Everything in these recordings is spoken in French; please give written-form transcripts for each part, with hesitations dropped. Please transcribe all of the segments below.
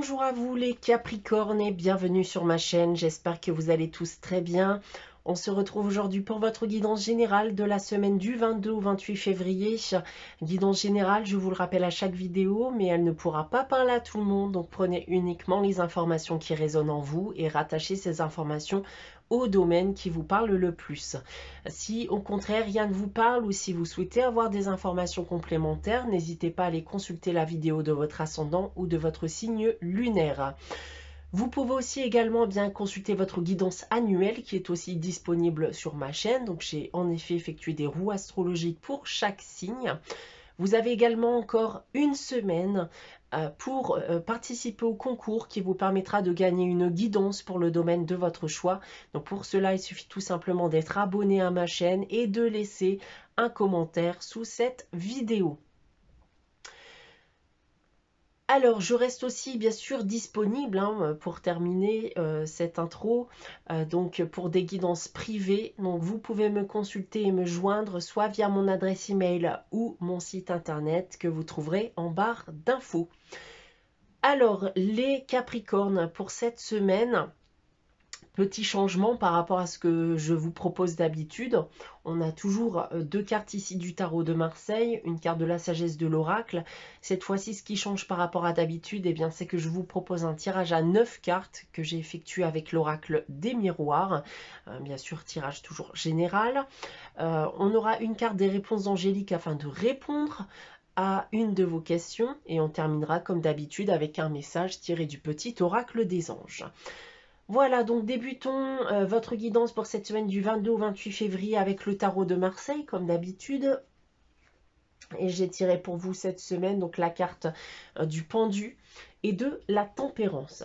Bonjour à vous les Capricornes et bienvenue sur ma chaîne, j'espère que vous allez tous très bien. On se retrouve aujourd'hui pour votre guidance générale de la semaine du 22 au 28 février. Guidance générale, je vous le rappelle à chaque vidéo, mais elle ne pourra pas parler à tout le monde, donc prenez uniquement les informations qui résonnent en vous et rattachez ces informations au domaine qui vous parle le plus. Si au contraire rien ne vous parle ou si vous souhaitez avoir des informations complémentaires, n'hésitez pas à aller consulter la vidéo de votre ascendant ou de votre signe lunaire. Vous pouvez aussi également bien consulter votre guidance annuelle qui est aussi disponible sur ma chaîne. Donc j'ai en effet effectué des roues astrologiques pour chaque signe. Vous avez également encore une semaine pour participer au concours qui vous permettra de gagner une guidance pour le domaine de votre choix. Donc pour cela, il suffit tout simplement d'être abonné à ma chaîne et de laisser un commentaire sous cette vidéo. Alors, je reste aussi bien sûr disponible pour terminer cette intro, donc pour des guidances privées. Donc, vous pouvez me consulter et me joindre soit via mon adresse email ou mon site internet que vous trouverez en barre d'infos. Alors, les Capricornes, pour cette semaine, petit changement par rapport à ce que je vous propose d'habitude. On a toujours deux cartes ici du tarot de Marseille, une carte de la sagesse de l'oracle. Cette fois-ci, ce qui change par rapport à d'habitude, eh bien, c'est que je vous propose un tirage à 9 cartes que j'ai effectué avec l'oracle des miroirs. Bien sûr, tirage toujours général. On aura une carte des réponses angéliques afin de répondre à une de vos questions. Et on terminera comme d'habitude avec un message tiré du petit oracle des anges. Voilà, donc débutons votre guidance pour cette semaine du 22 au 28 février avec le tarot de Marseille, comme d'habitude. Et j'ai tiré pour vous cette semaine donc la carte du pendu et de la tempérance.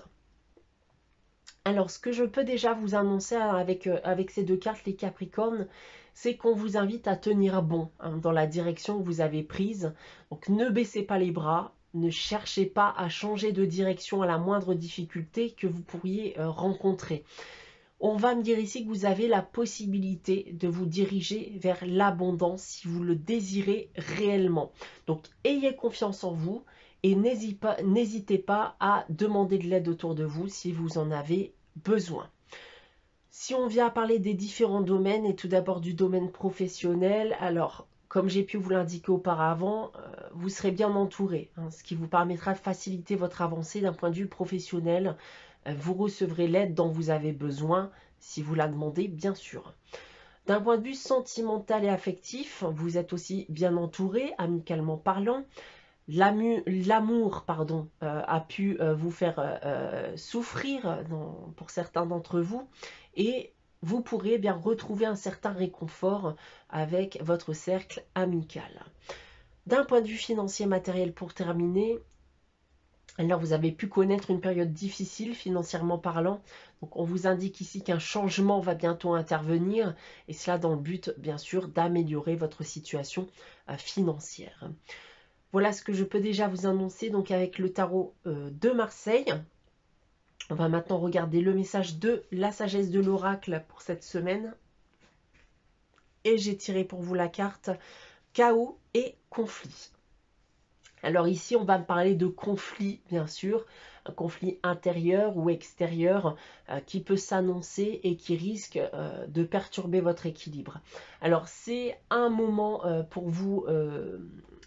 Alors, ce que je peux déjà vous annoncer avec ces deux cartes, les Capricornes, c'est qu'on vous invite à tenir bon dans la direction que vous avez prise. Donc, ne baissez pas les bras. Ne cherchez pas à changer de direction à la moindre difficulté que vous pourriez rencontrer. On va me dire ici que vous avez la possibilité de vous diriger vers l'abondance si vous le désirez réellement. Donc, ayez confiance en vous et n'hésitez pas à demander de l'aide autour de vous si vous en avez besoin. Si on vient à parler des différents domaines et tout d'abord du domaine professionnel, alors comme j'ai pu vous l'indiquer auparavant, vous serez bien entouré, ce qui vous permettra de faciliter votre avancée d'un point de vue professionnel. Vous recevrez l'aide dont vous avez besoin, si vous la demandez, bien sûr. D'un point de vue sentimental et affectif, vous êtes aussi bien entouré, amicalement parlant. L'amour a pu vous faire souffrir pour certains d'entre vous et vous pourrez bien retrouver un certain réconfort avec votre cercle amical. D'un point de vue financier matériel pour terminer, alors vous avez pu connaître une période difficile financièrement parlant. Donc on vous indique ici qu'un changement va bientôt intervenir et cela dans le but bien sûr d'améliorer votre situation financière. Voilà ce que je peux déjà vous annoncer donc avec le tarot de Marseille. On va maintenant regarder le message de la sagesse de l'oracle pour cette semaine. Et j'ai tiré pour vous la carte chaos et conflit. Alors ici, on va me parler de conflit, bien sûr, un conflit intérieur ou extérieur qui peut s'annoncer et qui risque de perturber votre équilibre. Alors c'est un moment pour vous,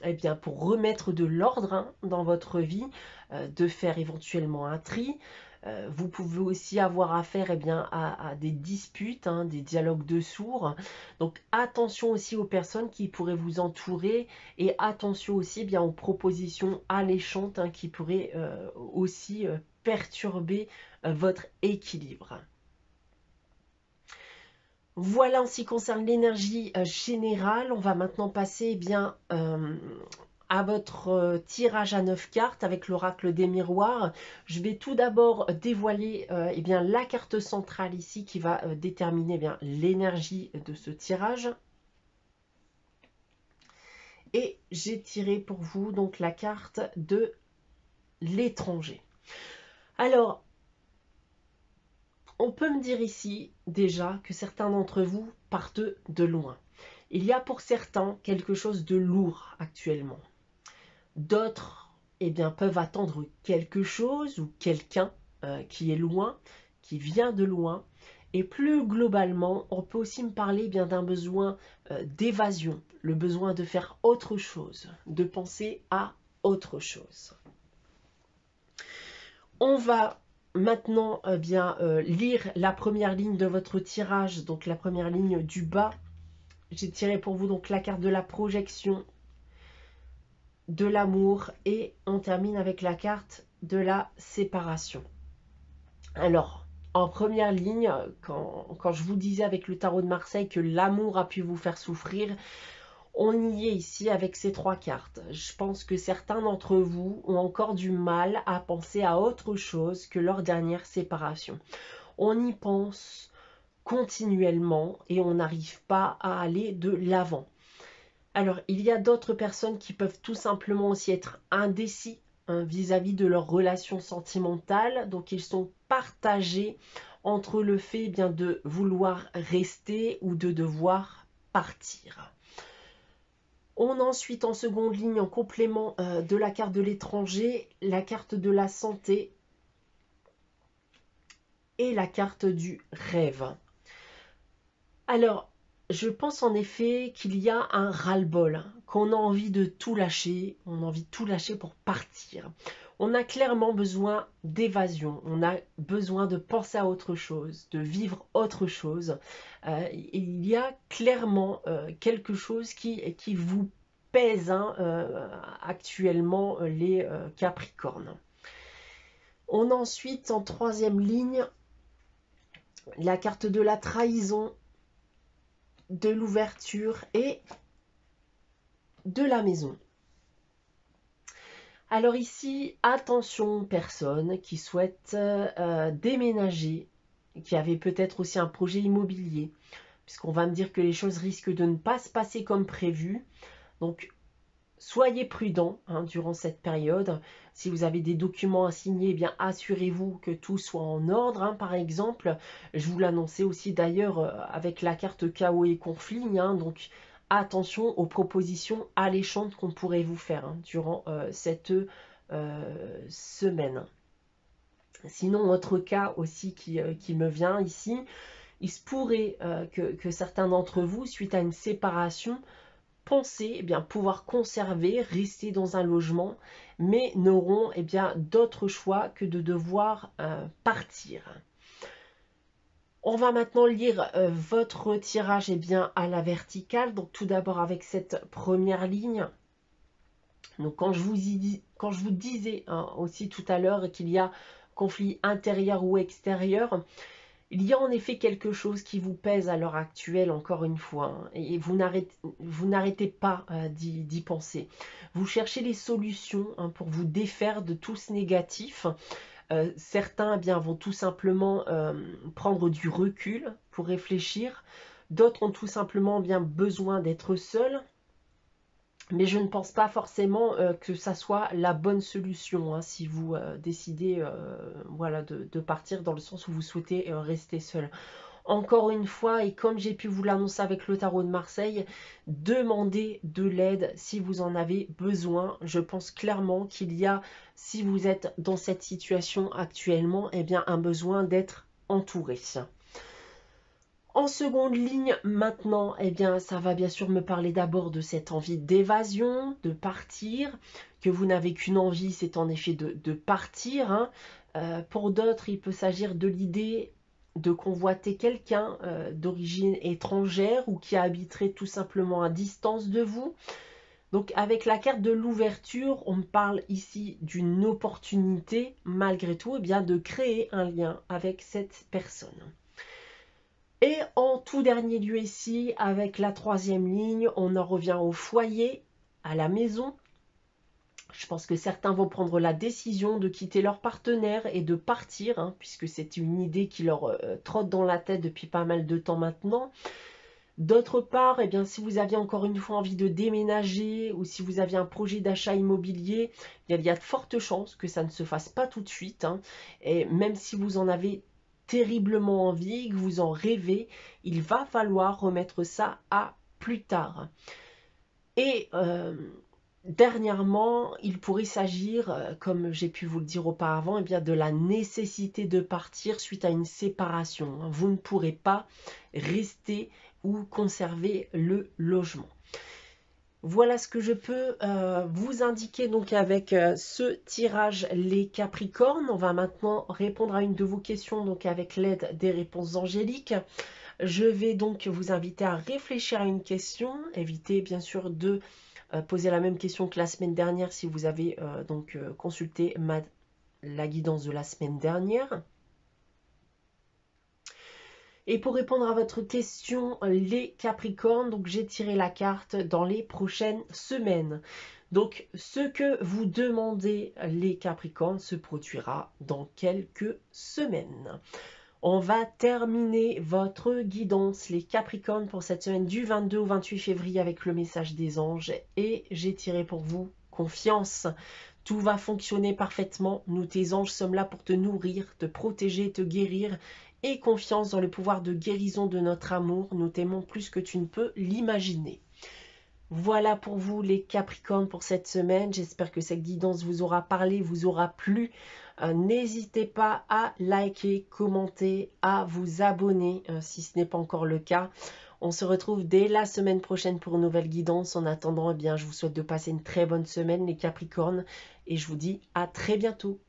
eh bien, pour remettre de l'ordre dans votre vie, de faire éventuellement un tri. Vous pouvez aussi avoir affaire à des disputes, des dialogues de sourds. Donc attention aussi aux personnes qui pourraient vous entourer et attention aussi aux propositions alléchantes qui pourraient aussi perturber votre équilibre. Voilà en ce qui concerne l'énergie générale. On va maintenant passer à votre tirage à 9 cartes avec l'oracle des miroirs. Je vais tout d'abord dévoiler la carte centrale ici qui va déterminer l'énergie de ce tirage. Et j'ai tiré pour vous donc la carte de l'étranger. Alors, on peut me dire ici déjà que certains d'entre vous partent de loin. Il y a pour certains quelque chose de lourd actuellement. D'autres eh bien, peuvent attendre quelque chose ou quelqu'un qui est loin, qui vient de loin. Et plus globalement, on peut aussi me parler bien d'un besoin d'évasion, le besoin de faire autre chose, de penser à autre chose. On va maintenant lire la première ligne de votre tirage, donc la première ligne du bas. J'ai tiré pour vous donc la carte de la projection, de l'amour, et on termine avec la carte de la séparation. Alors, en première ligne, quand je vous disais avec le tarot de Marseille que l'amour a pu vous faire souffrir, on y est ici avec ces trois cartes. Je pense que certains d'entre vous ont encore du mal à penser à autre chose que leur dernière séparation. On y pense continuellement et on n'arrive pas à aller de l'avant. Alors, il y a d'autres personnes qui peuvent tout simplement aussi être indécis vis-à-vis de leur relation sentimentale. Donc, ils sont partagés entre le fait de vouloir rester ou de devoir partir. On a ensuite en seconde ligne, en complément de la carte de l'étranger, la carte de la santé et la carte du rêve. Alors, je pense en effet qu'il y a un ras-le-bol, qu'on a envie de tout lâcher, on a envie de tout lâcher pour partir. On a clairement besoin d'évasion, on a besoin de penser à autre chose, de vivre autre chose. Il y a clairement quelque chose qui vous pèse actuellement, les Capricornes. On a ensuite en troisième ligne la carte de la trahison, de l'ouverture et de la maison. Alors ici, attention personnes qui souhaitent déménager, qui avaient peut-être aussi un projet immobilier, puisqu'on va me dire que les choses risquent de ne pas se passer comme prévu. Donc, soyez prudents durant cette période. Si vous avez des documents à signer, eh bien assurez-vous que tout soit en ordre. Par exemple, je vous l'annonçais aussi d'ailleurs avec la carte chaos et conflit. Donc, attention aux propositions alléchantes qu'on pourrait vous faire durant cette semaine. Sinon, autre cas aussi qui me vient ici, il se pourrait que certains d'entre vous, suite à une séparation, penser pouvoir conserver, rester dans un logement, mais n'auront d'autres choix que de devoir partir. On va maintenant lire votre tirage à la verticale. Donc tout d'abord avec cette première ligne. Donc quand je vous disais aussi tout à l'heure qu'il y a conflit intérieur ou extérieur, il y a en effet quelque chose qui vous pèse à l'heure actuelle, encore une fois, et vous n'arrêtez pas d'y penser. Vous cherchez les solutions pour vous défaire de tout ce négatif. Certains vont tout simplement prendre du recul pour réfléchir. D'autres ont tout simplement besoin d'être seuls. Mais je ne pense pas forcément que ça soit la bonne solution si vous décidez de partir, dans le sens où vous souhaitez rester seul. Encore une fois, et comme j'ai pu vous l'annoncer avec le tarot de Marseille, demandez de l'aide si vous en avez besoin. Je pense clairement qu'il y a, si vous êtes dans cette situation actuellement, un besoin d'être entouré. En seconde ligne, maintenant, ça va bien sûr me parler d'abord de cette envie d'évasion, de partir, que vous n'avez qu'une envie, c'est en effet de partir. Pour d'autres, il peut s'agir de l'idée de convoiter quelqu'un d'origine étrangère ou qui habiterait tout simplement à distance de vous. Donc avec la carte de l'ouverture, on me parle ici d'une opportunité, malgré tout, de créer un lien avec cette personne. Et en tout dernier lieu ici, avec la troisième ligne, on en revient au foyer, à la maison. Je pense que certains vont prendre la décision de quitter leur partenaire et de partir, puisque c'est une idée qui leur trotte dans la tête depuis pas mal de temps maintenant. D'autre part, si vous aviez encore une fois envie de déménager ou si vous aviez un projet d'achat immobilier, il y a de fortes chances que ça ne se fasse pas tout de suite. Et même si vous en avez terriblement envie, que vous en rêvez, il va falloir remettre ça à plus tard. Et Dernièrement, il pourrait s'agir, comme j'ai pu vous le dire auparavant, eh bien de la nécessité de partir suite à une séparation. Vous ne pourrez pas rester ou conserver le logement. Voilà ce que je peux vous indiquer donc avec ce tirage les Capricornes. On va maintenant répondre à une de vos questions donc avec l'aide des réponses angéliques. Je vais donc vous inviter à réfléchir à une question. Évitez bien sûr de poser la même question que la semaine dernière si vous avez consulté la guidance de la semaine dernière. Et pour répondre à votre question, les Capricornes, donc j'ai tiré la carte dans les prochaines semaines. Donc ce que vous demandez les Capricornes se produira dans quelques semaines. On va terminer votre guidance les Capricornes pour cette semaine du 22 au 28 février avec le message des anges. Et j'ai tiré pour vous confiance. Tout va fonctionner parfaitement. Nous, tes anges, sommes là pour te nourrir, te protéger, te guérir. Et confiance dans le pouvoir de guérison de notre amour. Nous t'aimons plus que tu ne peux l'imaginer. Voilà pour vous les Capricornes pour cette semaine. J'espère que cette guidance vous aura parlé, vous aura plu. N'hésitez pas à liker, commenter, à vous abonner si ce n'est pas encore le cas. On se retrouve dès la semaine prochaine pour une nouvelle guidance. En attendant, eh bien, je vous souhaite de passer une très bonne semaine les Capricornes et je vous dis à très bientôt.